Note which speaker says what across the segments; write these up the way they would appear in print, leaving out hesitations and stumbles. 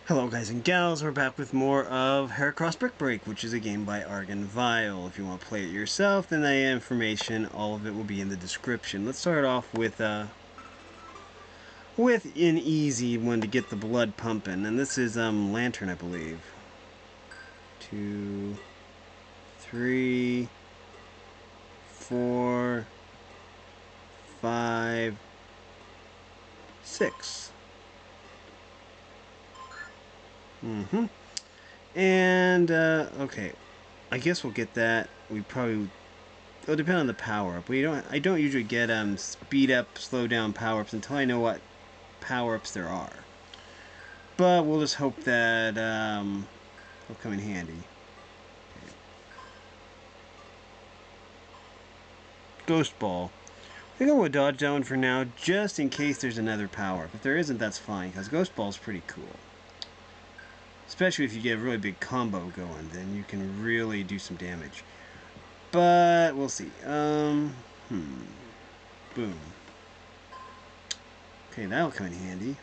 Speaker 1: Hello guys and gals, we're back with more of Heracross Brick Break, which is a game by Argon Vile. If you want to play it yourself, then that information, all of it will be in the description. Let's start off with an easy one to get the blood pumping, and this is Lantern, I believe. 2, 3, 4, 5, 6. And, okay. I guess we'll get that. It'll depend on the power-up. I don't usually get, speed up, slow down power-ups until I know what power-ups there are. But we'll just hope that, they'll come in handy. Okay. Ghost Ball. I think I'm going to dodge that one for now, just in case there's another power-up. If there isn't, that's fine, because Ghost Ball's pretty cool. Especially if you get a really big combo going, then you can really do some damage. But we'll see. Boom. Okay, that'll come in handy.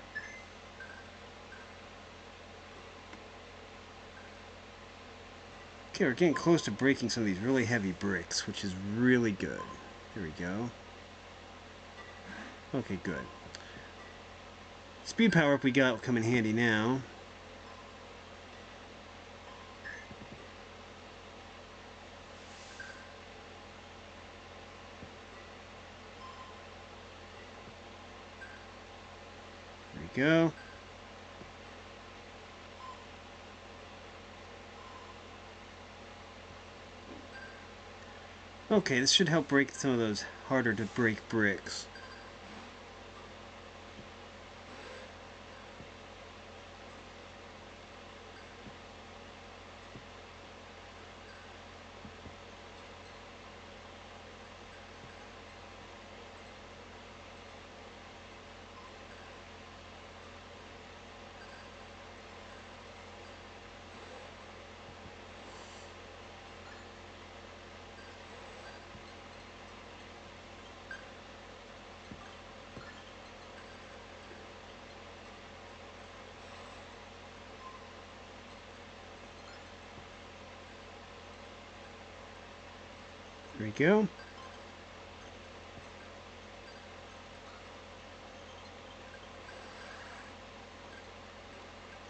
Speaker 1: Okay, we're getting close to breaking some of these really heavy bricks, which is really good. Here we go. Okay, good. Speed power up we got will come in handy now. There we go. Okay, this should help break some of those harder to break bricks. There we go.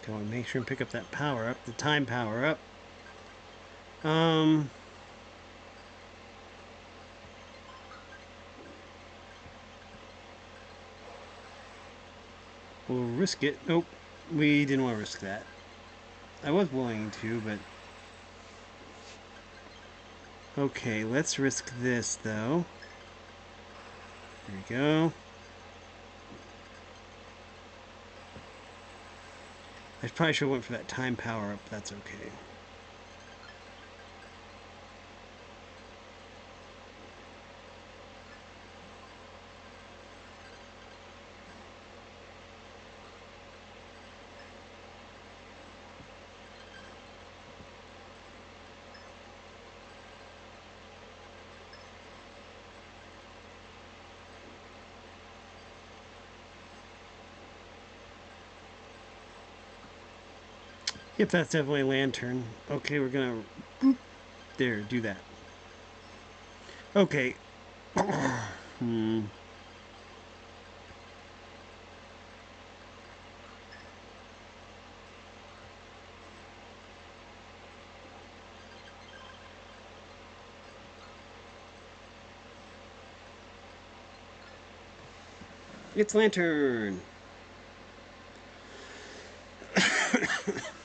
Speaker 1: Go and make sure and pick up that power up, the time power up. We'll risk it. Nope, we didn't want to risk that. I was willing to, but... Okay, let's risk this, though. There we go. I probably should have went for that time power up, but that's okay. Yep, that's definitely a lantern. Okay, we're gonna... Boop. There, do that. Okay. It's lantern!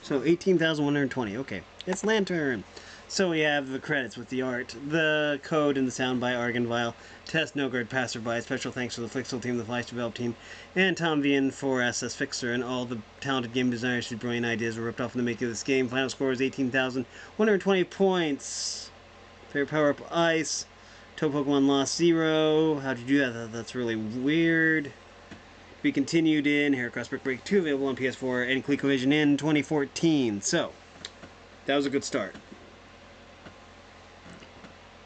Speaker 1: So 18,120. Okay, it's lantern. So we have the credits with the art, the code, and the sound by Argon Vile. Test No Guard Passerby. Special thanks to the Flixel team, the Flash Develop team, and Tom Vian for SS Fixer, and all the talented game designers whose brilliant ideas were ripped off in the making of this game. Final score is 18,120 points. Favorite power up ice. Toe Pokemon lost 0. How'd you do that? That's really weird. We continued in Heracross Brick Break 2, available on PS4 and ColecoVision in 2014. So, that was a good start.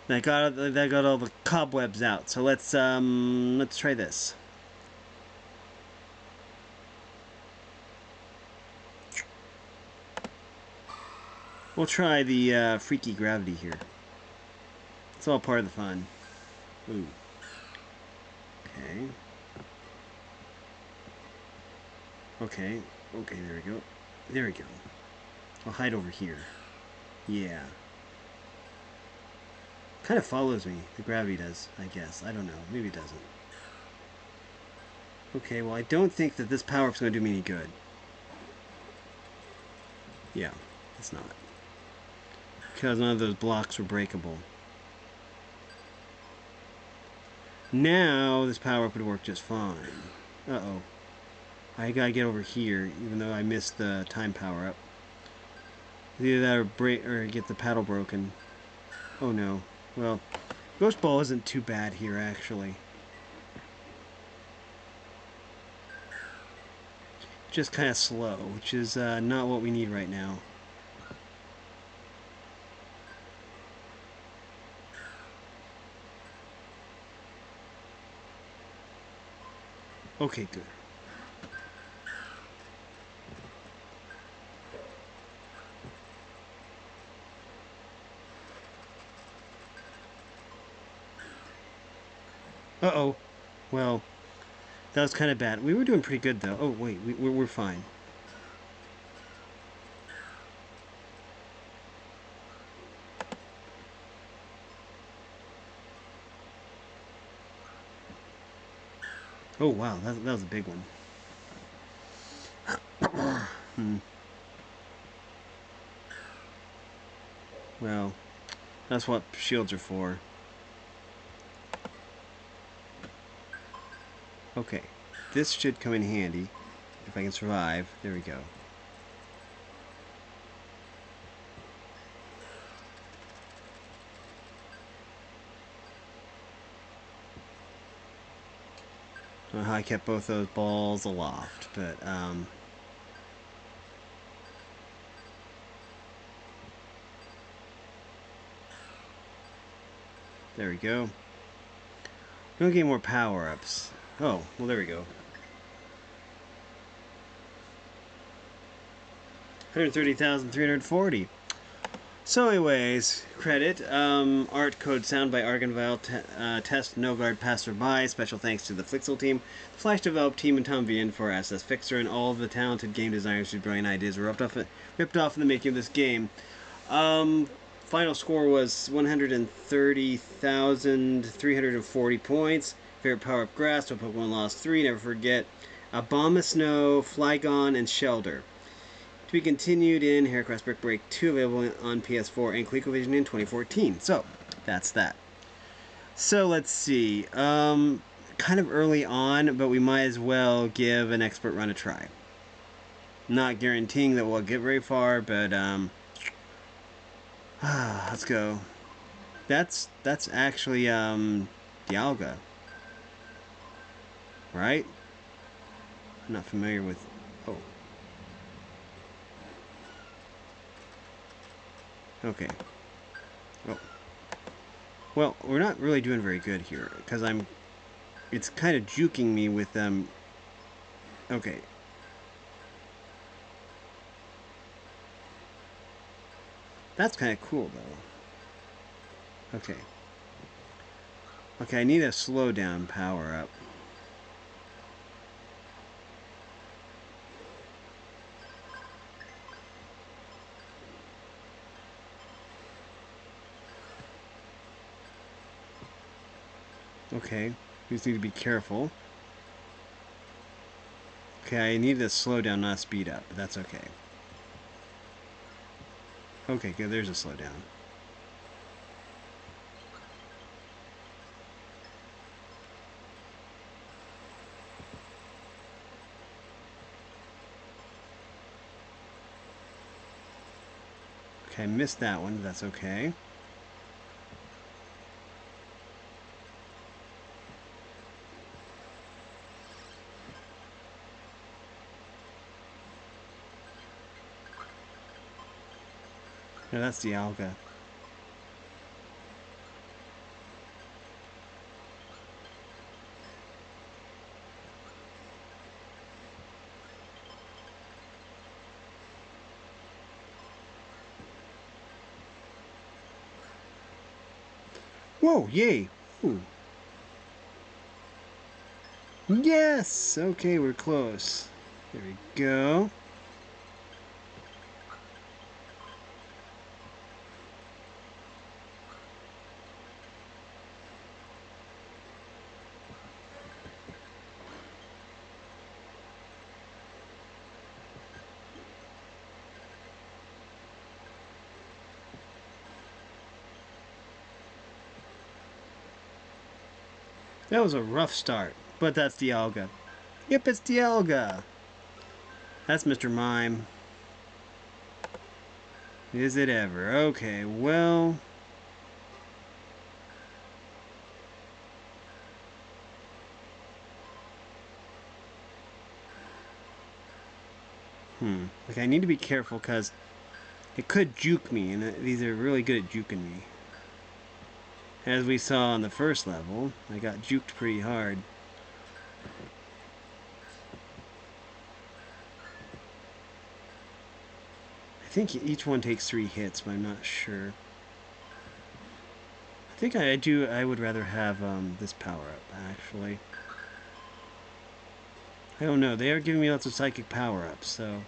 Speaker 1: That got all the cobwebs out. So let's try this. We'll try the freaky gravity here. It's all part of the fun. Ooh. Okay. Okay. Okay, there we go. There we go. I'll hide over here. Yeah. Kind of follows me. The gravity does, I guess. I don't know. Maybe it doesn't. Okay, well, I don't think that this power-up's going to do me any good. Yeah, it's not. Because none of those blocks were breakable. Now, this power-up would work just fine. Uh-oh. I gotta get over here, even though I missed the time power-up. Either that or break or get the paddle broken. Oh no. Well, Ghost Ball isn't too bad here, actually. Just kind of slow, which is not what we need right now. Okay, good. Uh-oh. Well, that was kind of bad. We were doing pretty good, though. Oh, wait. We're fine. Oh, wow. That was a big one. Well, that's what shields are for. Okay. This should come in handy. If I can survive. There we go. I don't know how I kept both those balls aloft, but, there we go. Don't get more power-ups. Oh, well, there we go. 130,340. So anyways, credit. Art code sound by Argon Vile. Test no guard passerby. Special thanks to the Flixel team, the Flash Develop team, and Tom Vian for SS Fixer, and all of the talented game designers whose brilliant ideas were ripped off in the making of this game. Final score was 130,340 points. Favorite power-up grass, so Pokemon lost 3. Never forget. Abomasnow, Flygon, and Shelter. To be continued in Heracross Brick Break 2, available on PS4 and ColecoVision in 2014. So, that's that. So, let's see. Kind of early on, but we might as well give an expert run a try. Not guaranteeing that we'll get very far, but, let's go. That's actually, Dialga. Right? I'm not familiar with... Oh. Okay. Oh. Well, we're not really doing very good here, because it's kind of juking me with, okay. That's kind of cool, though. Okay. Okay, I need a slowdown power-up. Okay, we just need to be careful. Okay, I need to slow down, not speed up, but that's okay. Okay, good, there's a slowdown. Okay, I missed that one, but that's okay. No, that's the Alga. Whoa, yay! Ooh. Yes! Okay, we're close. There we go. That was a rough start, but that's Dialga. Yep, it's Dialga. That's Mr. Mime. Is it ever? Okay, well... Like, I need to be careful, because it could juke me, and these are really good at juking me. As we saw on the first level, I got juked pretty hard. I think each one takes 3 hits, but I'm not sure. I think I would rather have this power-up, actually. I don't know, they are giving me lots of psychic power-ups, so...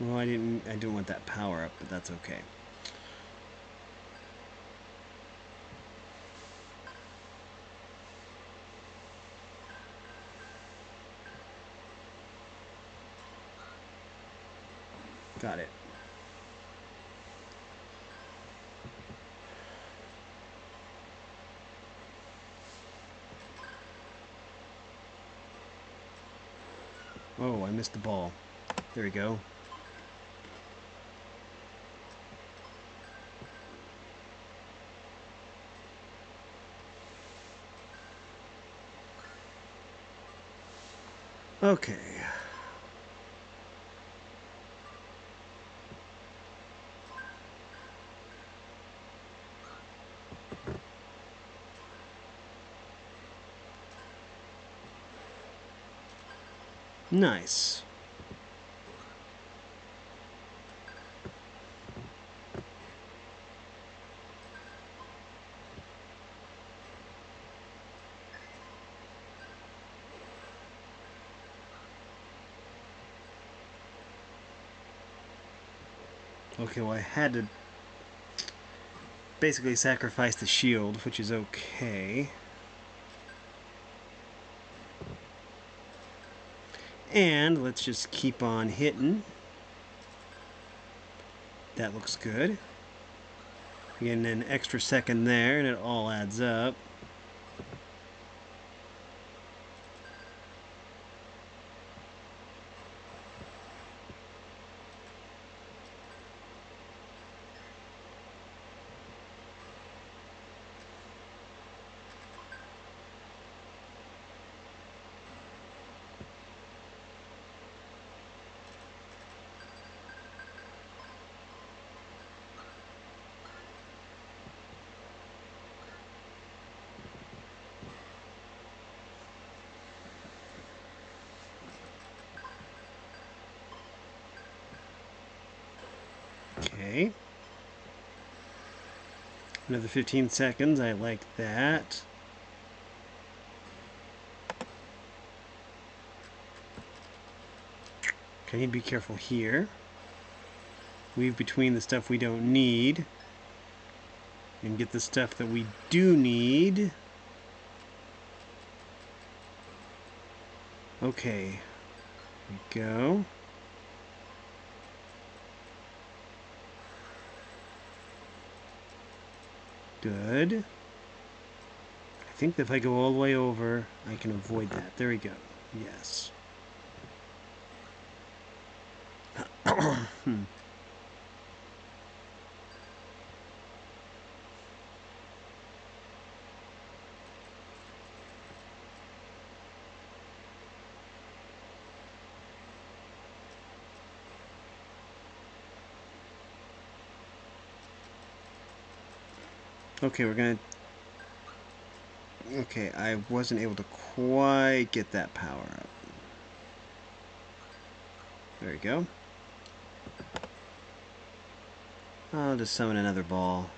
Speaker 1: Well, I didn't want that power-up, but that's okay. Got it. Oh, I missed the ball. There we go. Okay. Nice. Okay, well I had to basically sacrifice the shield, which is okay. And let's just keep on hitting. That looks good. Getting an extra second there, and it all adds up. Okay. Another 15 seconds, I like that. Okay, I need to be careful here. Weave between the stuff we don't need. And get the stuff that we do need. Okay. Here we go. Good. I think that if I go all the way over, I can avoid that. There we go. Yes. Okay, we're gonna... Okay, I wasn't able to quite get that power up. There we go. I'll just summon another ball.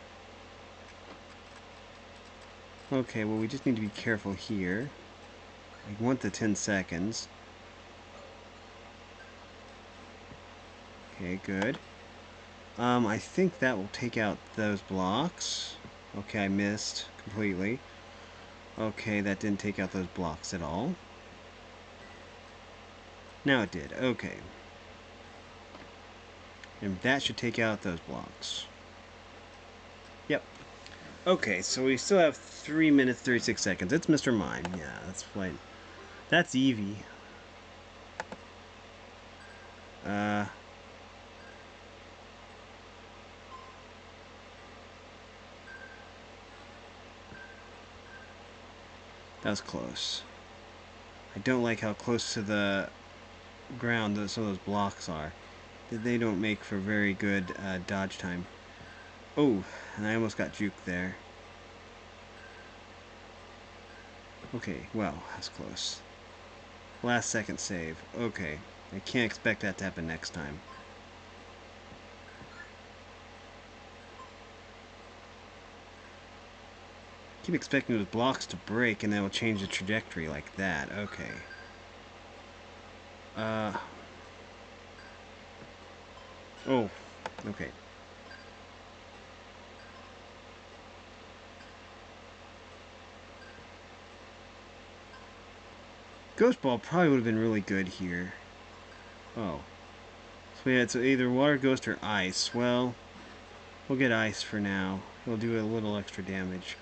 Speaker 1: Okay, well we just need to be careful here. I want the 10 seconds. Okay, good. I think that will take out those blocks. Okay, I missed completely. Okay, that didn't take out those blocks at all. Now it did. Okay. And that should take out those blocks. Yep. Okay, so we still have 3 minutes 36 seconds. It's Mr. Mime. Yeah, that's fine. That's Eevee. That was close. I don't like how close to the ground some of those blocks are. They don't make for very good dodge time. Oh, and I almost got juked there. Okay, well, that's close. Last second save. Okay, I can't expect that to happen next time. Keep expecting those blocks to break and then it'll change the trajectory like that. Okay. Oh, okay. Ghost Ball probably would have been really good here. Oh. So we had either Water Ghost or Ice. Well, we'll get Ice for now. It'll do a little extra damage.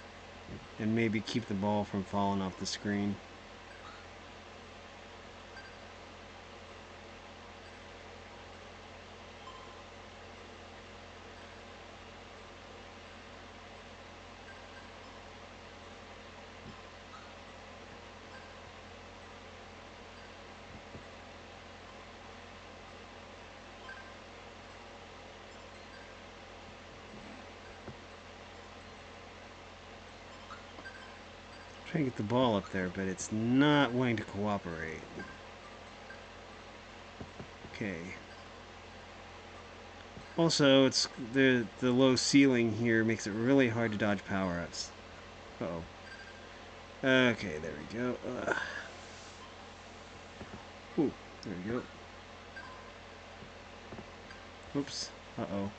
Speaker 1: And maybe keep the ball from falling off the screen. Trying to get the ball up there, but it's not wanting to cooperate. Okay. Also, it's the low ceiling here makes it really hard to dodge power-ups. Uh-oh. Okay, there we go. Ooh, there we go. Oops. Uh-oh.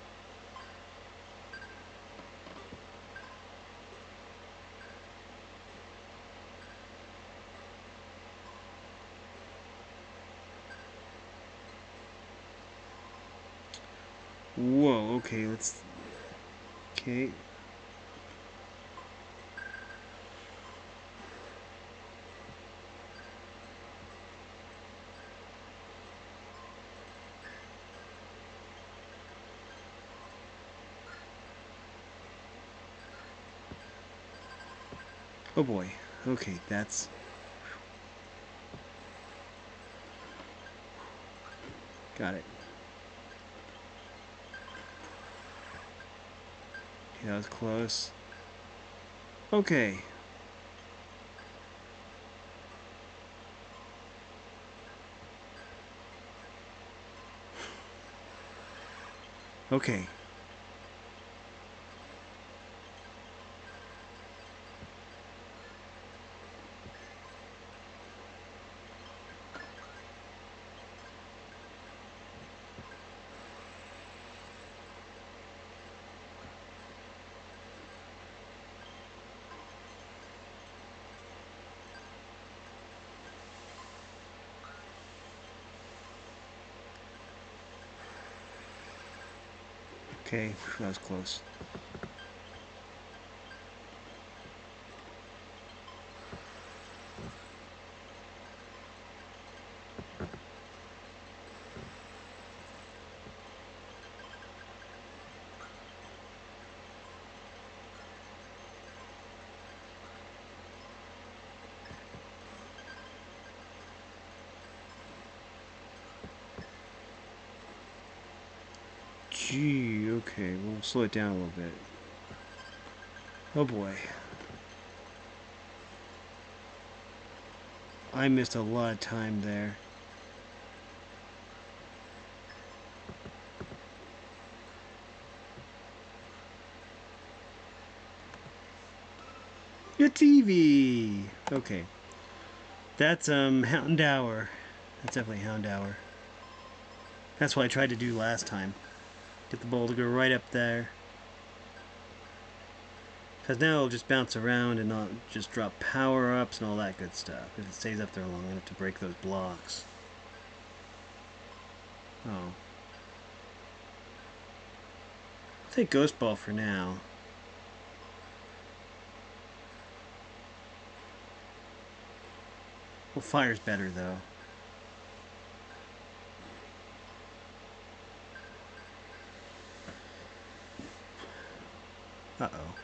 Speaker 1: Whoa, okay, let's... Okay. Oh boy. Okay, that's... Got it. Okay, that was close. Okay. Okay. Okay, that was close. Gee, okay, we'll slow it down a little bit. Oh boy. I missed a lot of time there. Your TV! Okay. That's, Hound Hour. That's definitely Hound Hour. That's what I tried to do last time. Get the ball to go right up there. Because now it'll just bounce around and not just drop power-ups and all that good stuff. If it stays up there long enough to break those blocks. Oh. I'll take Ghost Ball for now. Well, fire's better, though. Uh-oh.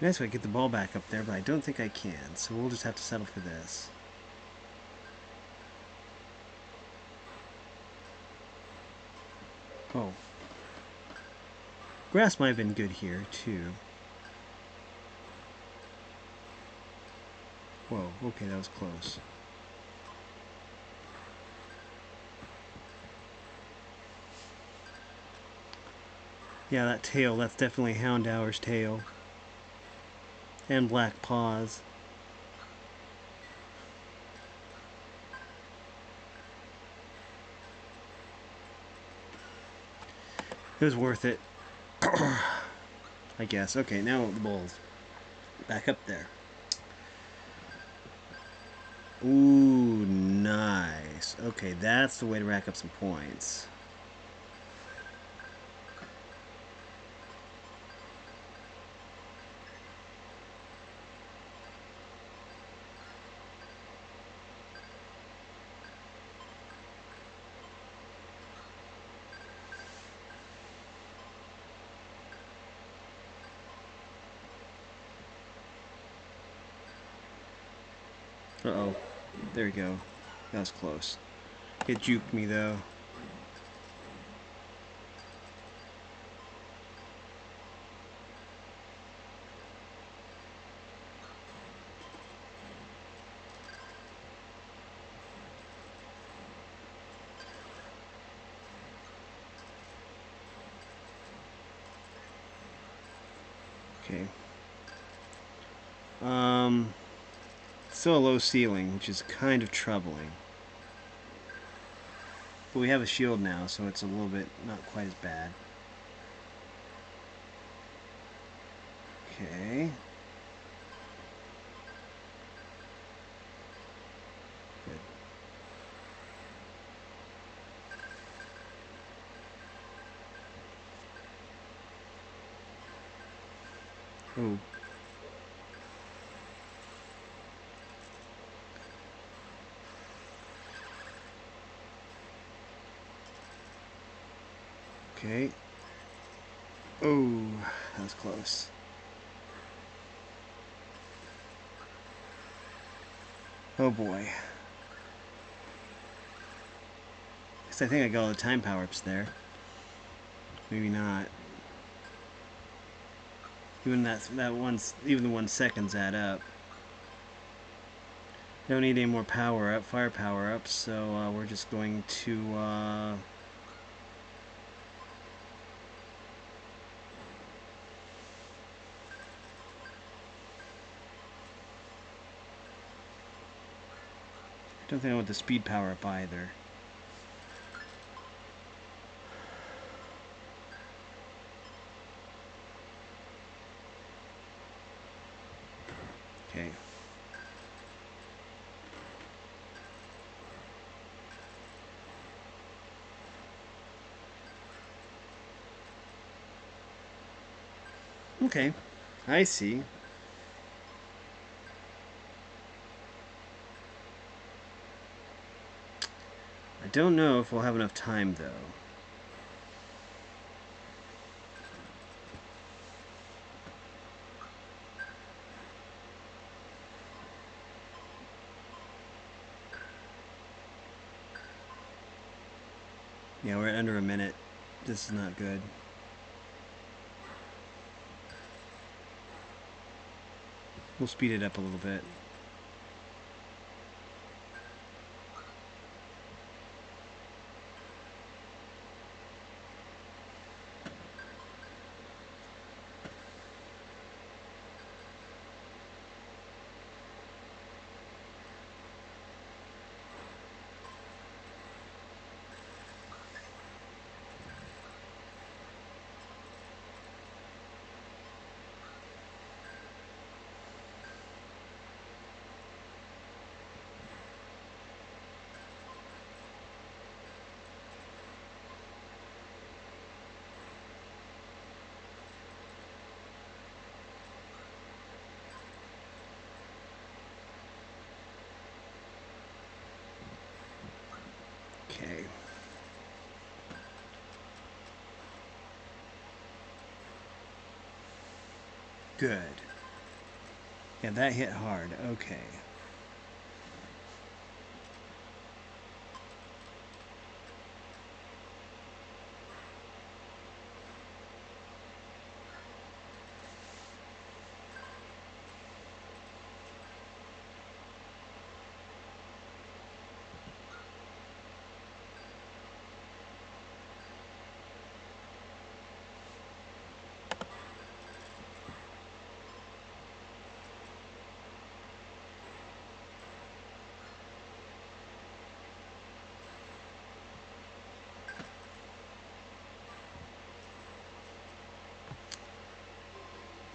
Speaker 1: Nice way to get the ball back up there, but I don't think I can, so we'll just have to settle for this. Oh. Grass might have been good here, too. Whoa, okay, that was close. Yeah, that tail, that's definitely Hound Hour's tail. And Black Paws. It was worth it. I guess. Okay, now the ball's back up there. Ooh, nice. Okay, that's the way to rack up some points. Uh-oh. There we go. That was close. It juked me, though. Okay. Still a low ceiling, which is kind of troubling. But we have a shield now, so it's a little bit not quite as bad. Okay. Good. Oh. Okay. Oh, that was close. Oh boy. Guess I think I got all the time power-ups there. Maybe not. Even even the 1 seconds add up. Don't need any more fire power-ups, so we're just going to don't think I want the speed power-up either. Okay. Okay. I see. I don't know if we'll have enough time, though. Yeah, we're at under a minute. This is not good. We'll speed it up a little bit. Okay. Good. Yeah, that hit hard. Okay.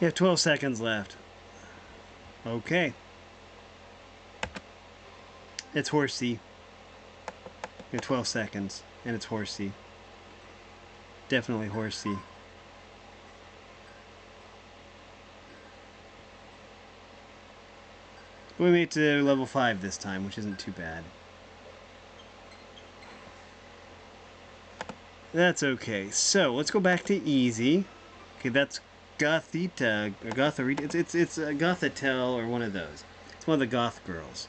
Speaker 1: You have 12 seconds left. Okay. It's horsey. You have 12 seconds, and it's horsey. Definitely horsey. We made it to level 5 this time, which isn't too bad. That's okay. So, let's go back to easy. Okay, that's Gothita, or Gotharita. It's a Gothatel, or one of those. It's one of the goth girls.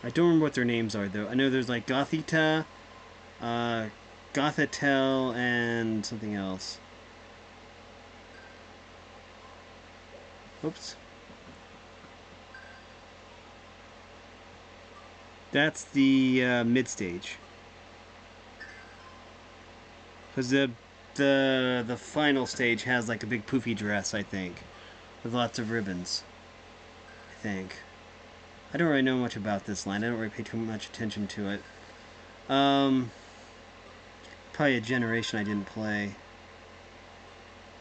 Speaker 1: I don't remember what their names are, though. I know there's like Gothita, Gothatel, and something else. Oops. That's the mid stage. Because the final stage has like a big poofy dress, I think, with lots of ribbons. I think. I don't really know much about this line. I don't really pay too much attention to it. Probably a generation I didn't play,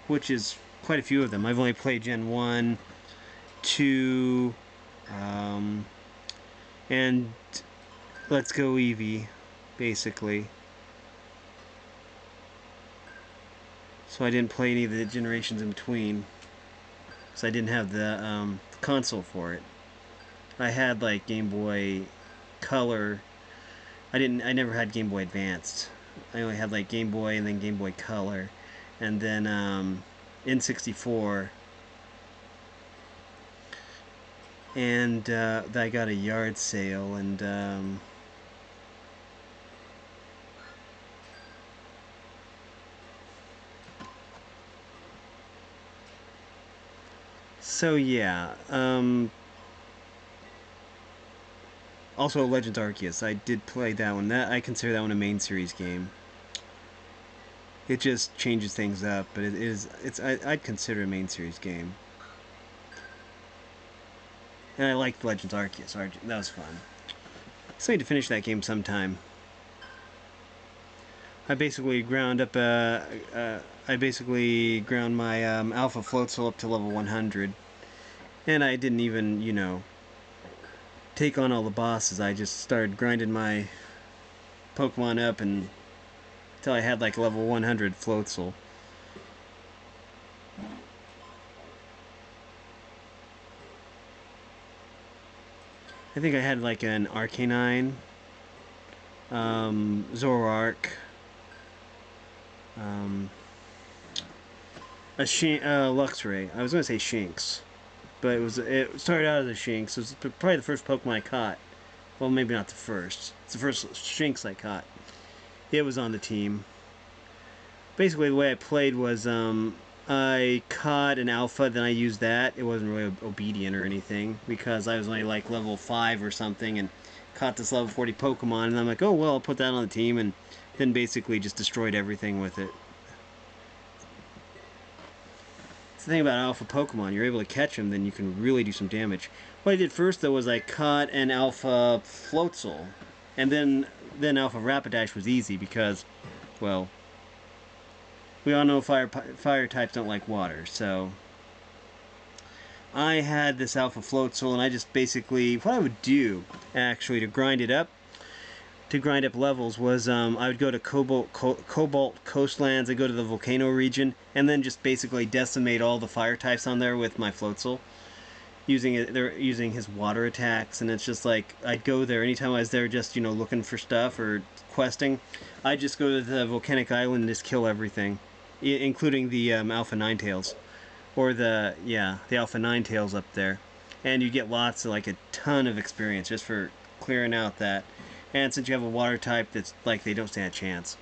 Speaker 1: which is quite a few of them. I've only played Gen 1, 2, and Let's Go Eevee, basically. So I didn't play any of the generations in between, because I didn't have the console for it. I had like Game Boy Color. I never had Game Boy Advanced. I only had like Game Boy and then Game Boy Color, and then N64. And I got a yard sale, and so yeah. Also, Legends Arceus. I did play that one. That I consider that one a main series game. It just changes things up, but I'd consider it a main series game. And I liked Legends Arceus. That was fun. So I need to finish that game sometime. I basically ground up. I basically ground my Alpha Floatzel up to level 100, and I didn't even, take on all the bosses. I just started grinding my Pokemon up until I had like level 100 Floatzel. I think I had like an Arcanine, Zoroark, a Luxray. I was going to say Shinx, but it started out as a Shinx. So it's probably the first Pokemon I caught. Well, maybe not the first. It's the first Shinx I caught. It was on the team. Basically, the way I played was I caught an alpha, then I used that. It wasn't really obedient or anything because I was only like level 5 or something and caught this level 40 Pokemon, and I'm like, oh well, I'll put that on the team, and then basically just destroyed everything with it. The thing about alpha Pokemon, you're able to catch them, then you can really do some damage. What I did first though was I caught an alpha Floatzel, and then alpha Rapidash was easy because, well, we all know fire types don't like water, so I had this alpha Floatzel, and I just basically, what I would do actually to grind up levels was I would go to Cobalt Coastlands, I'd go to the Volcano region, and then just basically decimate all the fire types on there with my Floatzel. They're using his water attacks, and it's just like, I'd go there anytime I was there just, looking for stuff or questing. I'd just go to the volcanic island and just kill everything, including the Alpha Ninetales. Or the Alpha Ninetales up there. And you get lots of, like, a ton of experience just for clearing out that. And since you have a water type, that's like they don't stand a chance.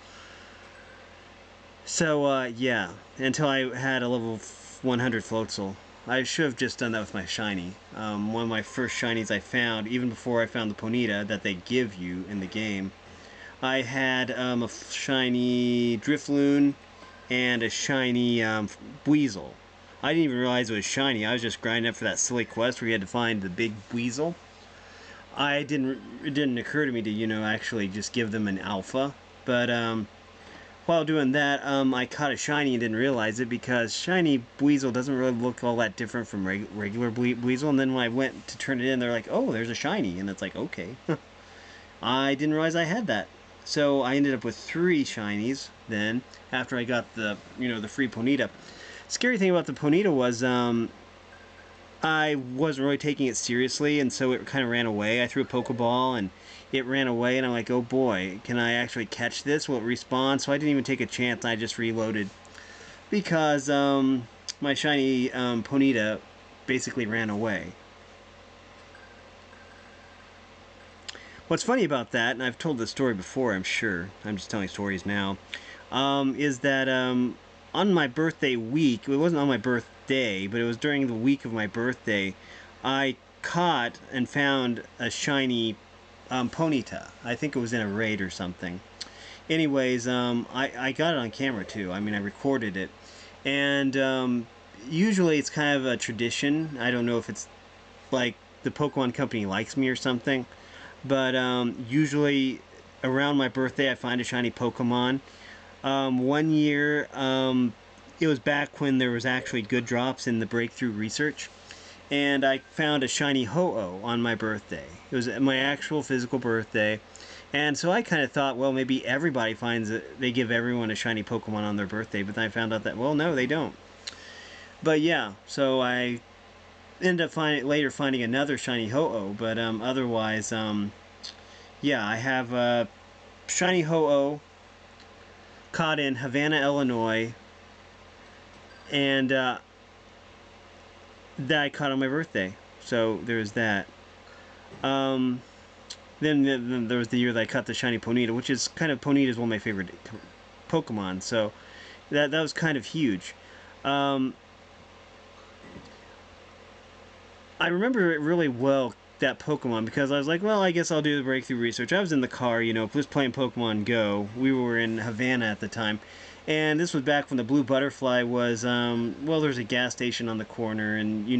Speaker 1: So, yeah, until I had a level 100 Floatzel. I should have just done that with my shiny. One of my first shinies I found, even before I found the Ponyta that they give you in the game, I had a shiny Drifloon and a shiny Weasel. I didn't even realize it was shiny. I was just grinding up for that silly quest where you had to find the big Weasel. It didn't occur to me to, actually just give them an alpha. But while doing that, I caught a shiny and didn't realize it because shiny Weasel doesn't really look all that different from regular Weasel. And then when I went to turn it in, they're like, oh, there's a shiny. And it's like, okay. I didn't realize I had that. So I ended up with 3 shinies then after I got the, the free Ponyta. Scary thing about the Ponyta was I wasn't really taking it seriously, and so it kind of ran away. I threw a Pokeball, and it ran away, and I'm like, oh boy, can I actually catch this? Will it respawn? So I didn't even take a chance. I just reloaded because my shiny Ponyta basically ran away. What's funny about that, and I've told this story before, I'm sure, I'm just telling stories now, is that on my birthday week, it wasn't on my birthday, but it was during the week of my birthday, I caught and found a shiny Ponyta. I think it was in a raid or something. Anyways, I got it on camera too. I mean, I recorded it. And usually it's kind of a tradition. I don't know if it's like the Pokemon Company likes me or something. But usually around my birthday I find a shiny Pokemon. One year, it was back when there was actually good drops in the breakthrough research, and I found a shiny Ho-Oh on my birthday. It was my actual physical birthday, and so I kind of thought, well, maybe everybody finds it, they give everyone a shiny Pokemon on their birthday, but then I found out that, well, no, they don't. But yeah, so I ended up later finding another shiny Ho-Oh, but otherwise, yeah, I have a shiny Ho-Oh caught in Havana, Illinois, and that I caught on my birthday. So there's that. Then there was the year that I caught the shiny Ponyta, which is kind of, Ponyta is one of my favorite Pokemon. So that was kind of huge. I remember it really well, that Pokemon, because I was like, well, I guess I'll do the breakthrough research. I was in the car, just playing Pokemon Go. We were in Havana at the time, and this was back when the Blue Butterfly was, well, there's a gas station on the corner, and,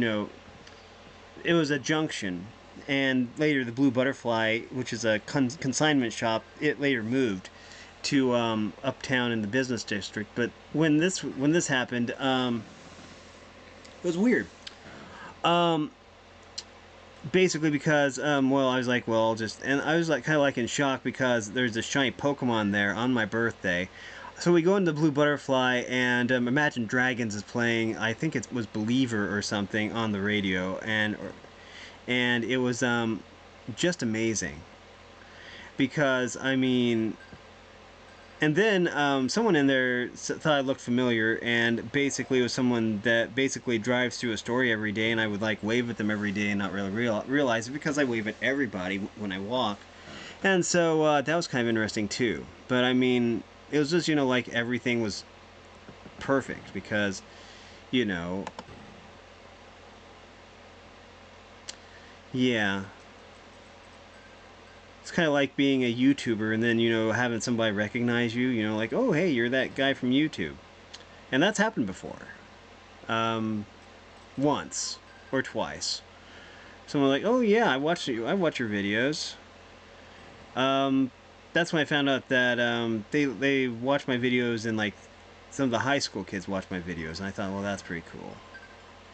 Speaker 1: it was a junction, and later the Blue Butterfly, which is a consignment shop, it later moved to uptown in the business district. But when this happened, it was weird. Basically because, well, I was like, well, and I was like kind of like in shock because there's a shiny Pokemon there on my birthday. So we go into Blue Butterfly, and Imagine Dragons is playing. I think it was Believer or something on the radio, and it was just amazing because, I mean, And then someone in there thought I looked familiar, and basically it was someone that basically drives through a story every day, and I would like wave at them every day and not really realize it because I wave at everybody when I walk. And so that was kind of interesting too. But I mean, it was just, like everything was perfect because, you know, yeah. It's kind of like being a YouTuber and then, having somebody recognize you, like, oh, hey, you're that guy from YouTube. And that's happened before. Once or twice. Someone like, oh, yeah, I watch your videos. That's when I found out that they watch my videos, and like some of the high school kids watch my videos, and I thought, well, that's pretty cool.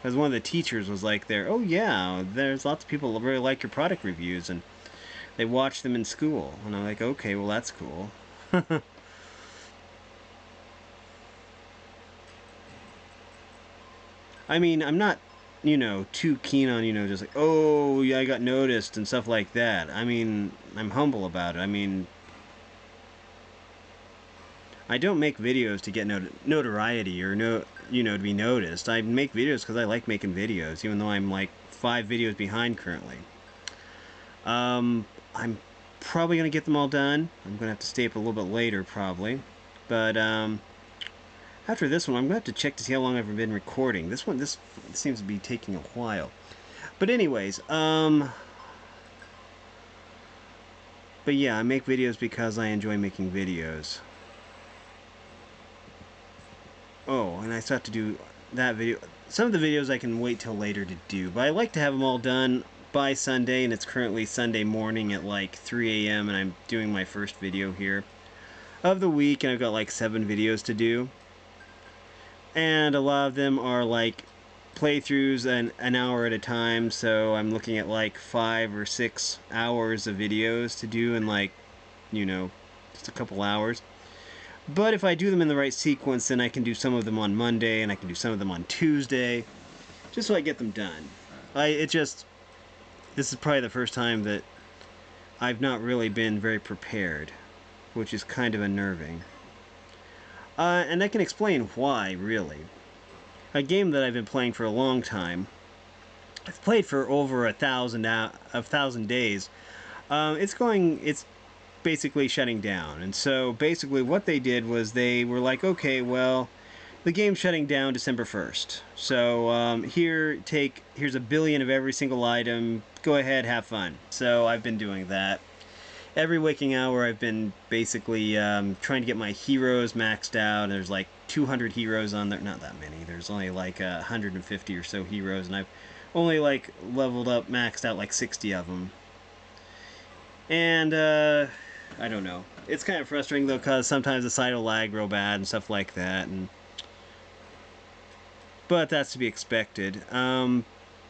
Speaker 1: Because one of the teachers was like, there, oh yeah, there's lots of people who really like your product reviews, and they watch them in school, and I'm like, okay, well, that's cool. I mean, I'm not, too keen on, just like, oh yeah, I got noticed and stuff like that. I mean, I'm humble about it. I mean, I don't make videos to get notoriety or to be noticed. I make videos because I like making videos, even though I'm like 5 videos behind currently. I'm probably gonna get them all done. I'm gonna have to stay up a little bit later probably, but after this one, I'm gonna have to check to see how long I've been recording. This seems to be taking a while. But anyways, but yeah, I make videos because I enjoy making videos. Oh, and I still have to do that video. Some of the videos I can wait till later to do, but I like to have them all done by Sunday, and it's currently Sunday morning at like 3 a.m. and I'm doing my first video here of the week, and I've got like 7 videos to do. And a lot of them are like playthroughs an hour at a time, so I'm looking at like 5 or 6 hours of videos to do in like, just a couple hours. But if I do them in the right sequence, then I can do some of them on Monday and I can do some of them on Tuesday, just so I get them done. This is probably the first time that I've not really been very prepared, which is kind of unnerving. And I can explain why, really. A game that I've been playing for a long time, I've played for over 1,000 days. It's basically shutting down. And so basically what they did was they were like, okay, well, the game's shutting down December 1st. So here's a billion of every single item. Go ahead, have fun. So I've been doing that. Every waking hour I've been basically trying to get my heroes maxed out. There's like 200 heroes on there. Not that many. There's only like 150 or so heroes, and I've only like leveled up, maxed out like 60 of them. And I don't know. It's kind of frustrating though, because sometimes the site will lag real bad and stuff like that. But that's to be expected.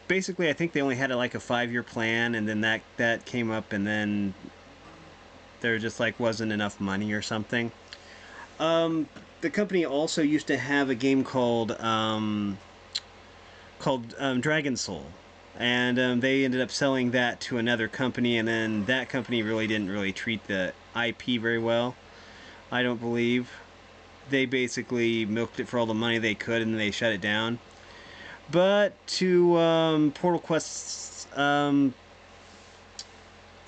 Speaker 1: Basically, I think they only had like a 5-year plan, and then that came up, and then there just like wasn't enough money or something. The company also used to have a game called Dragon Soul, and they ended up selling that to another company, and then that company didn't really treat the IP very well. I don't believe. They basically milked it for all the money they could, and then they shut it down. But to Portal Quest's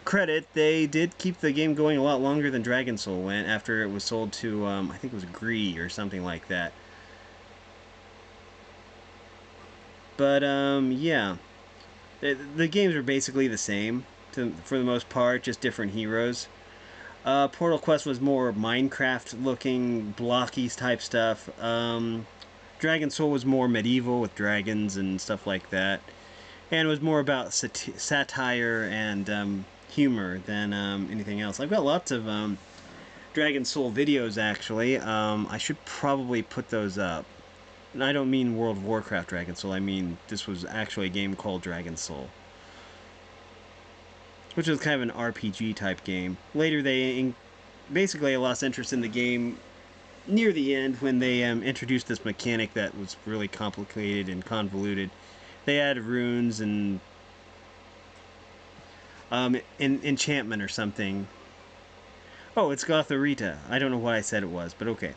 Speaker 1: credit, they did keep the game going a lot longer than Dragon Soul went after it was sold to, I think it was Gree or something like that. But, yeah. The games are basically the same, for the most part, just different heroes. Portal Quest was more Minecraft-looking, blocky type stuff. Dragon Soul was more medieval with dragons and stuff like that. And it was more about satire and humor than anything else. I've got lots of Dragon Soul videos, actually. I should probably put those up. And I don't mean World of Warcraft Dragon Soul. I mean, this was actually a game called Dragon Soul, which was kind of an RPG type game. Later, basically I lost interest in the game near the end when they introduced this mechanic that was really complicated and convoluted. They added runes and enchantment or something. Oh, it's Gotharita. I don't know what I said it was, but okay.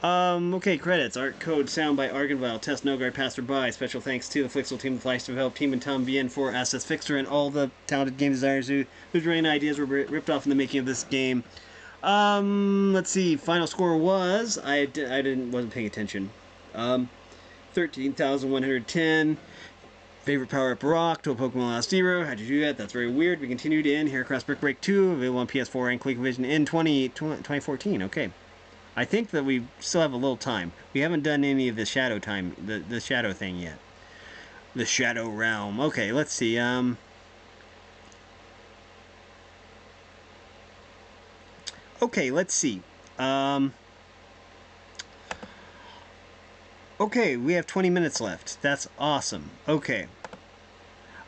Speaker 1: Okay, credits. Art, code, sound by Argon Vile, Test, No Guard, Passerby. Special thanks to the Flixel team, the Flash Develop team, and Tom Bien for Assets Fixer, and all the talented game designers whose brilliant ideas were ripped off in the making of this game. Let's see. Final score was wasn't paying attention. 13,110. Favorite power-up rock to a Pokemon Lost Zero. How'd you do that? That's very weird. We continued in Heracross Brick Break 2, available on PS4 and ColecoVision in 2014. Okay. I think that we still have a little time. We haven't done any of the shadow time, the shadow thing yet. The Shadow Realm. Okay, let's see. Okay, let's see. Okay, we have 20 minutes left. That's awesome. Okay.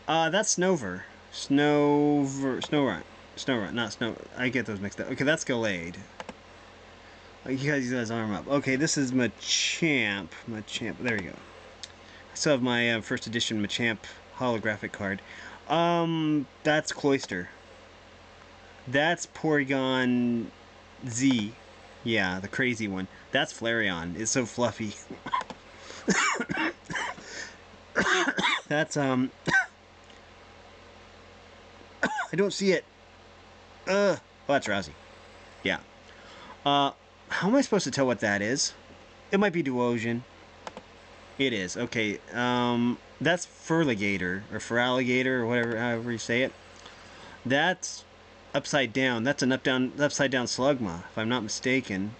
Speaker 1: That's Snover. Snowrun, not Snow. I get those mixed up. Okay, that's Gallade. You guys use his arm up. Okay, this is Machamp. There you go. I still have my first edition Machamp holographic card. That's Cloyster. That's Porygon Z. Yeah, the crazy one. That's Flareon. It's so fluffy. That's, I don't see it. Oh, that's Rousey. Yeah. How am I supposed to tell what that is? It might be Duosion. It is. Okay, that's Feraligatr, or Feraligatr, or whatever, however you say it. That's upside down. That's an upside down Slugma, if I'm not mistaken.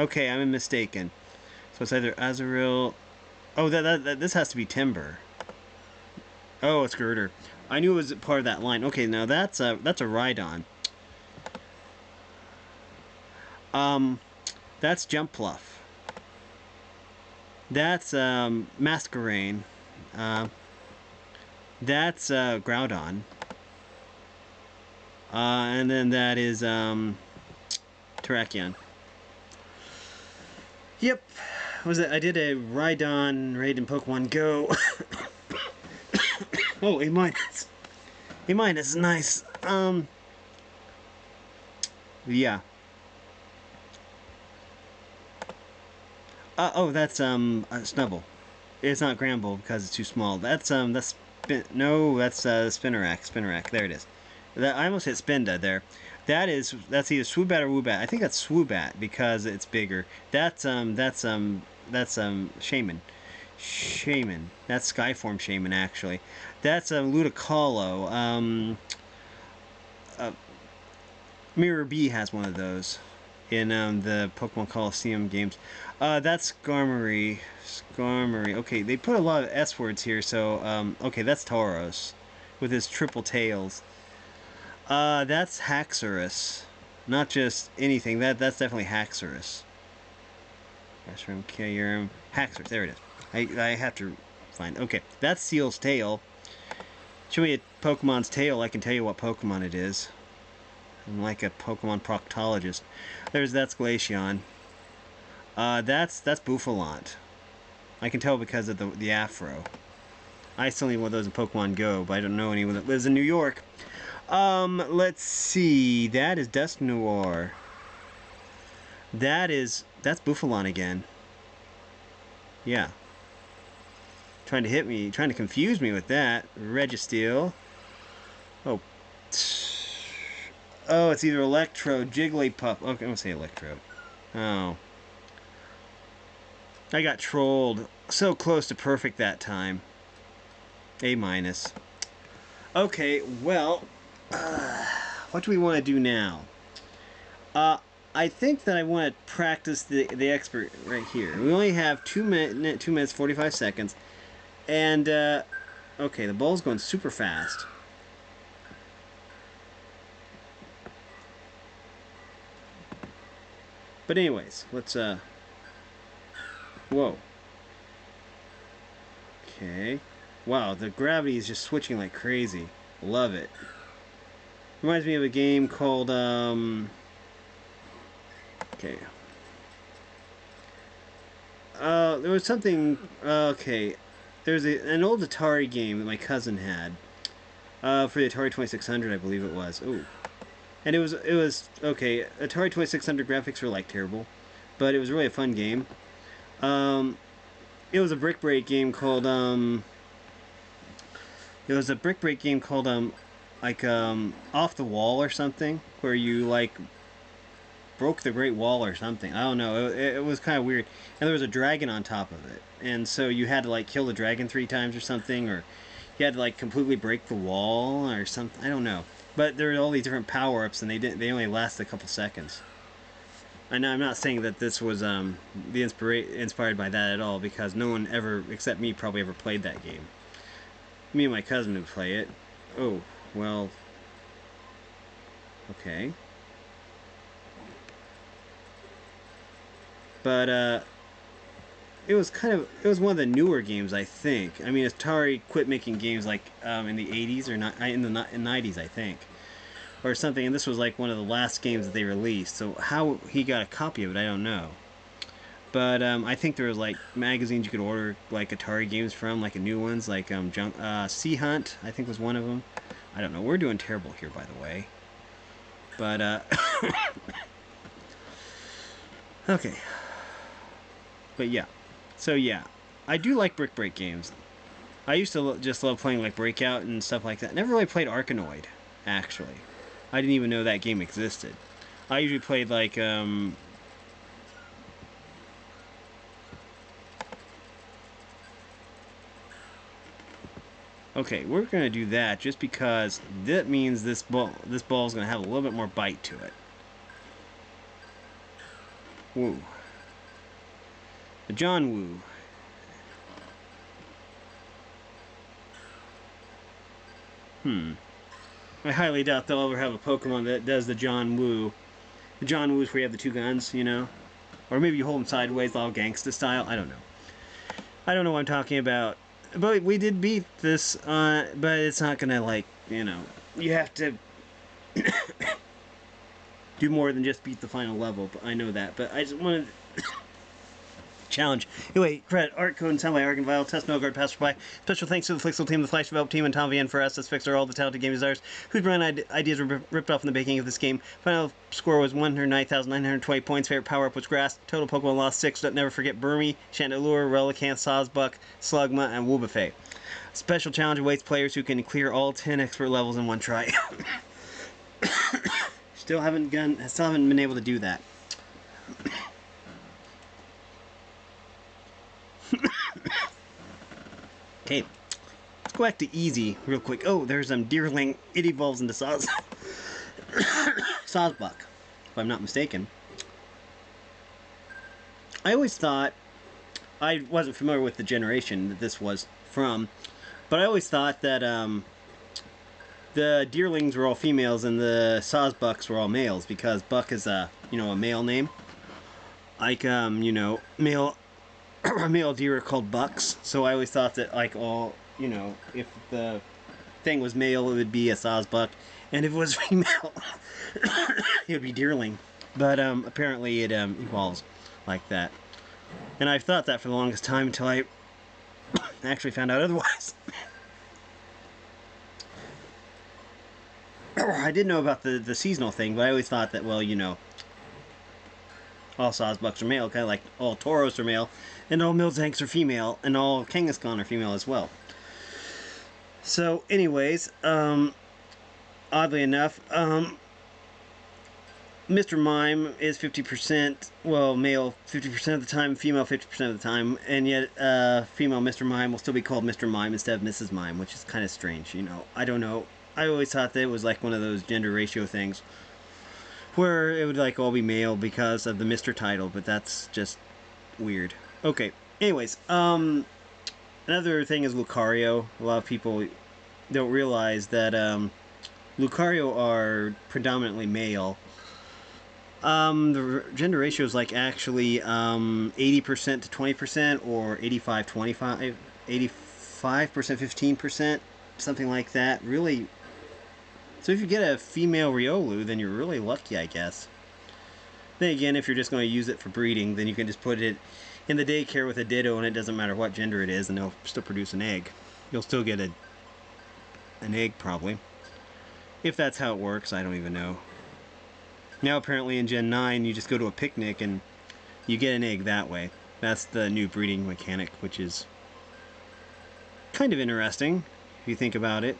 Speaker 1: Okay, I'm mistaken. So it's either Azurill. Oh, this has to be Timber. Oh, it's Girder. I knew it was part of that line. Okay, now that's a Rhydon. That's Jumpluff. That's Masquerain. That's Groudon. And then that is Terrakion. Yep. Was it? I did a Rhydon raid in Pokemon Go. Oh, A minus. A minus, nice. Yeah. Oh, that's Snubble. It's not Gramble because it's too small. That's that's Spinarak. There it is. I almost hit Spinda there. That's either Swoobat or Woobat. I think that's Swoobat because it's bigger. That's Shaman. That's Skyform Shaman actually. That's Ludicolo. Mirror B has one of those in the Pokemon Coliseum games. That's Skarmory. Okay, they put a lot of S words here, so okay, that's Tauros with his triple tails. That's Haxorus. Not just anything. That's definitely Haxorus. Mushroom, Kyurem, Haxorus. There it is. I have to find. Okay, that's Seal's tail. Show me a Pokemon's tail. I can tell you what Pokemon it is. I'm like a Pokemon proctologist. That's Glaceon. That's Bouffalant. I can tell because of the afro. I still need one of those in Pokemon Go, but I don't know anyone that lives in New York. Let's see. That is Dusknoir. That's Bouffalant again. Yeah. Trying to hit me, trying to confuse me with that. Registeel. Oh. Oh, it's either Electrode, Jigglypuff. Okay, I'm gonna say Electrode. Oh. I got trolled. So close to perfect that time. A minus. Okay, well, what do we want to do now? I think that I want to practice the expert right here. We only have 2 minutes 45 seconds, and okay, the ball's going super fast. But anyways, let's whoa. Okay. Wow, the gravity is just switching like crazy. Love it. Reminds me of a game called okay. There was something. Okay, there's an old Atari game that my cousin had for the Atari 2600, I believe it was. Ooh. And it was okay. Atari 2600 graphics were like terrible, but it was really a fun game. Um, it was a brick break game called It was a brick break game called Off the Wall or something, where you like broke the Great Wall or something. I don't know. It was kind of weird, and there was a dragon on top of it, and so you had to like kill the dragon 3 times or something, or you had to like completely break the wall or something. I don't know. But there were all these different power ups, and they only lasted a couple seconds. I know I'm not saying that this was inspired by that at all, because no one ever except me probably ever played that game. Me and my cousin would play it. Oh, well. Okay. But it was one of the newer games, I think. I mean, Atari quit making games like in the 80s or not in the 90s, I think, or something. And this was like one of the last games that they released. So how he got a copy of it, I don't know. But I think there was like magazines you could order like Atari games from, like new ones, like Sea Hunt, I think was one of them. I don't know. We're doing terrible here, by the way. But okay. But yeah. So yeah, I do like brick break games. I used to just love playing like Breakout and stuff like that. Never really played Arkanoid, actually. I didn't even know that game existed. I usually played like okay, we're gonna do that just because that means this ball is gonna have a little bit more bite to it. Woo. The John Woo. I highly doubt they'll ever have a Pokemon that does the John Woo. The John Woo's where you have the 2 guns, you know? Or maybe you hold them sideways, all gangsta style. I don't know. I don't know what I'm talking about. But we did beat this, but it's not gonna, like, you know, you have to do more than just beat the final level. But I know that. But I just wanted challenge. Anyway, credit art code and sound by Argon Vile, Test No Guard Passerby. Special thanks to the Flixel team, the Flash Develop team, and Tom Vien for us as fixer all the talented game designers whose brand ideas were ripped off in the baking of this game. Final score was 109,920 points. Favorite power up was Grass. Total Pokemon lost 6. Don't never forget Burmy, Chandelure, Relicanth, Sawsbuck, Slugma, and Woobuffet. Special challenge awaits players who can clear all 10 expert levels in one try. Still haven't been able to do that. Okay, let's go back to easy real quick. Oh, there's Deerling. It evolves into Sawsbuck, if I'm not mistaken. I always thought, I wasn't familiar with the generation that this was from, but I always thought that the Deerlings were all females and the Sawsbucks were all males, because Buck is a male name. Like male male deer are called bucks, so I always thought that like all if the thing was male it would be a Sawsbuck, and if it was female it would be Deerling. But apparently it evolves like that, and I've thought that for the longest time until I actually found out otherwise. I did know about the seasonal thing, but I always thought that, well, all Sawsbucks are male, kind of like all Tauros are male, and all Miltanks are female, and all Kangaskhan are female as well. So, anyways, oddly enough, Mr. Mime is 50%, well, male 50% of the time, female 50% of the time, and yet female Mr. Mime will still be called Mr. Mime instead of Mrs. Mime, which is kind of strange, I don't know. I always thought that it was like one of those gender ratio things where it would like all be male because of the Mr. title, but that's just weird. Okay, anyways, another thing is Lucario. A lot of people don't realize that Lucario are predominantly male. The gender ratio is like actually 80% to 20%, or 85-25, 85% 15%, something like that. Really. So if you get a female Riolu, then you're really lucky, I guess. Then again, if you're just going to use it for breeding, then you can just put it in the daycare with a Ditto, and it doesn't matter what gender it is, and they'll still produce an egg. You'll still get an egg, probably. If that's how it works, I don't even know. Now apparently in Gen 9 you just go to a picnic and you get an egg that way. That's the new breeding mechanic, which is kind of interesting if you think about it.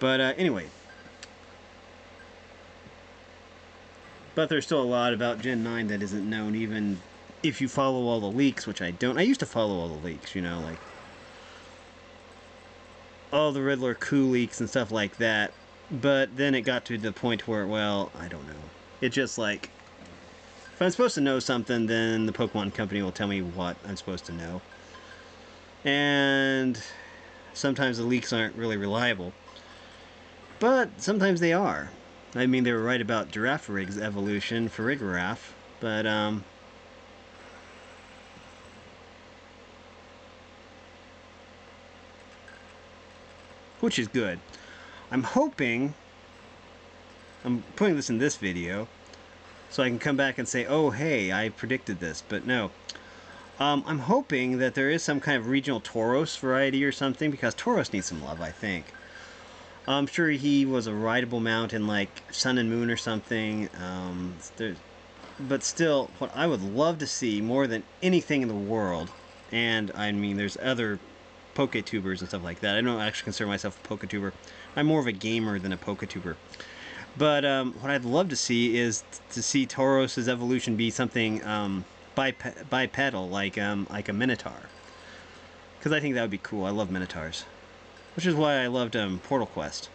Speaker 1: But anyway. But there's still a lot about Gen 9 that isn't known, even if you follow all the leaks, which I don't. I used to follow all the leaks, you know, like all the Riddler coup leaks and stuff like that. But then it got to the point where, well, I don't know. It just like, if I'm supposed to know something, then the Pokemon Company will tell me what I'm supposed to know. And sometimes the leaks aren't really reliable. But sometimes they are. I mean, they were right about Girafarig's evolution for Farigiraf, but, which is good. I'm hoping, I'm putting this in this video, so I can come back and say, oh, hey, I predicted this, but no. I'm hoping that there is some kind of regional Tauros variety or something, because Tauros needs some love, I think. I'm sure he was a rideable mount in like Sun and Moon or something. But still, what I would love to see more than anything in the world, and I mean, there's other Poketubers and stuff like that. I don't actually consider myself a Poketuber. I'm more of a gamer than a Poketuber. But what I'd love to see is to see Tauros' evolution be something bipedal, like a Minotaur. Because I think that would be cool. I love Minotaurs. Which is why I loved Portal Quest.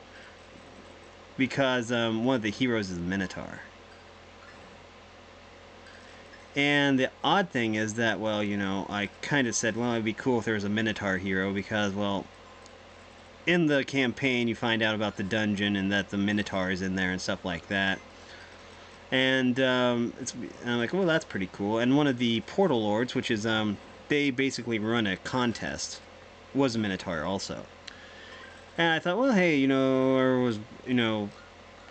Speaker 1: Because one of the heroes is a Minotaur. And the odd thing is that, well, you know, I kind of said, well, it'd be cool if there was a Minotaur hero because, well, in the campaign you find out about the dungeon and that the Minotaur is in there and stuff like that. And I'm like, well, that's pretty cool. And one of the Portal Lords, which is, they basically run a contest, was a Minotaur also. And I thought, well, hey, you know, or was, you know,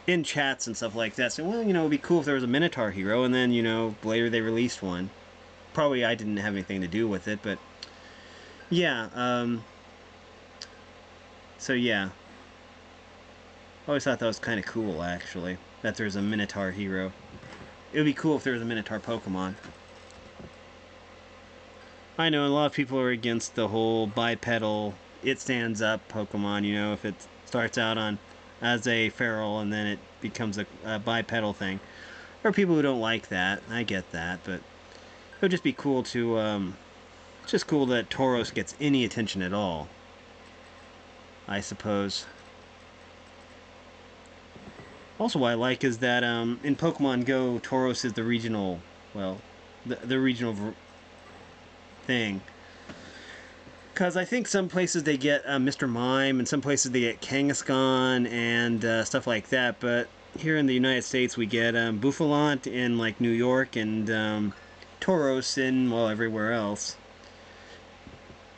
Speaker 1: in chats and stuff like that, so, well, you know, it'd be cool if there was a Minotaur hero, and then, you know, later they released one. Probably I didn't have anything to do with it, but, yeah, so yeah. I always thought that was kind of cool, actually, that there's a Minotaur hero. It would be cool if there was a Minotaur Pokemon. I know a lot of people are against the whole bipedal, it stands up Pokemon, you know, if it starts out on as a feral and then it becomes a bipedal thing. There are people who don't like that, I get that, but it would just be cool to, it's just cool that Tauros gets any attention at all, I suppose. Also what I like is that in Pokemon Go, Tauros is the regional, well, the regional thing. Because I think some places they get Mr. Mime, and some places they get Kangaskhan and stuff like that. But here in the United States, we get Buffalant in like New York and Tauros in, well, everywhere else.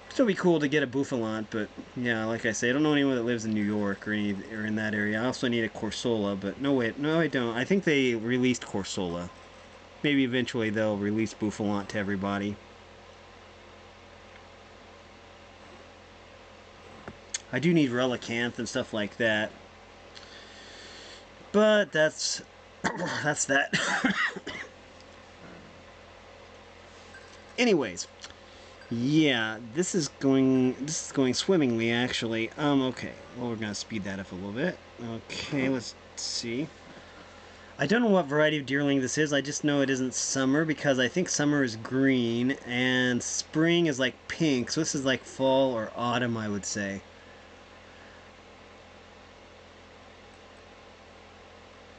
Speaker 1: Still be cool to get a Buffalant, but yeah, like I say, I don't know anyone that lives in New York or in that area. I also need a Corsola, but no, wait, no, I don't. I think they released Corsola. Maybe eventually they'll release Buffalant to everybody. I do need Relicanth and stuff like that. But that's that's that. Anyways, yeah, this is going swimmingly actually. Okay. Well, we're gonna speed that up a little bit. Okay, let's see. I don't know what variety of deerling this is. I just know it isn't summer because I think summer is green and spring is like pink. So this is like fall or autumn, I would say.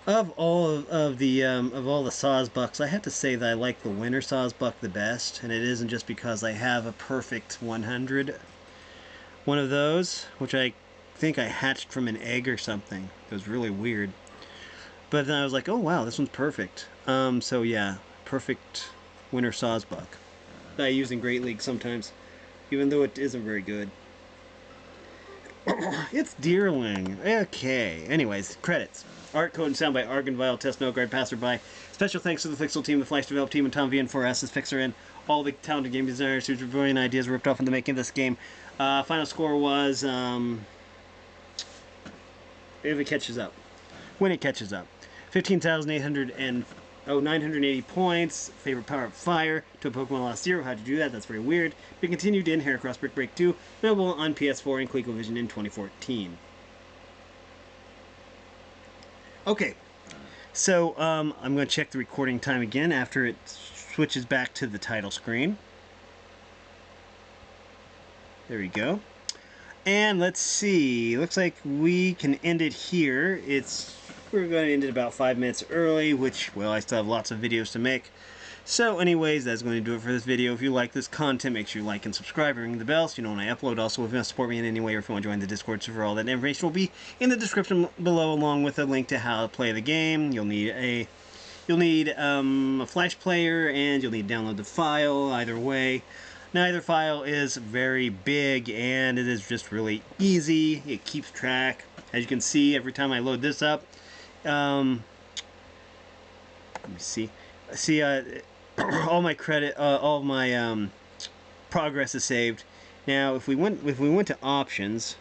Speaker 1: Of all of the Sawsbucks, I have to say that I like the winter Sawsbuck the best, and it isn't just because I have a perfect 100 one of those, which I think I hatched from an egg or something. It was really weird. But then I was like, oh wow, this one's perfect. So yeah, perfect winter Sawsbuck that I use in Great League sometimes, even though it isn't very good. It's Deerling. Okay. Anyways, credits. Art, code, and sound by Argon Vile, Test No Guard, Passerby. Special thanks to the Flixel team, the Flash Develop team, and Tom VN4S as Fixer in. all the talented game designers whose brilliant ideas were ripped off in the making of this game. Final score was, if it catches up, when it catches up, 980 points. Favorite power of fire. To a Pokemon lost 0. How'd you do that? That's very weird. But continued in Heracross Brick Break 2, available on PS4 and ColecoVision in 2014. Okay, so I'm going to check the recording time again after it switches back to the title screen. There we go. And let's see. Looks like we can end it here. We're going to end it about 5 minutes early, which, well, I still have lots of videos to make. So anyways, that's going to do it for this video. If you like this content, make sure you like and subscribe and ring the bell so you know when I upload. Also, if you want to support me in any way or if you want to join the Discord server, all that information will be in the description below, along with a link to how to play the game. You'll need a Flash player, and you'll need to download the file. Either way, neither file is very big, and it is just really easy. It keeps track. As you can see, every time I load this up, let me see. See, all my progress is saved. Now, if we went to options,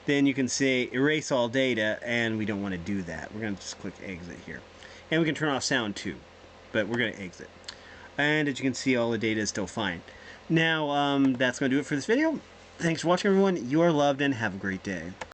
Speaker 1: then you can say erase all data, and we don't want to do that. We're going to just click exit here, and we can turn off sound too, but we're going to exit. And as you can see, all the data is still fine. Now, that's going to do it for this video. Thanks for watching, everyone. You are loved, and have a great day.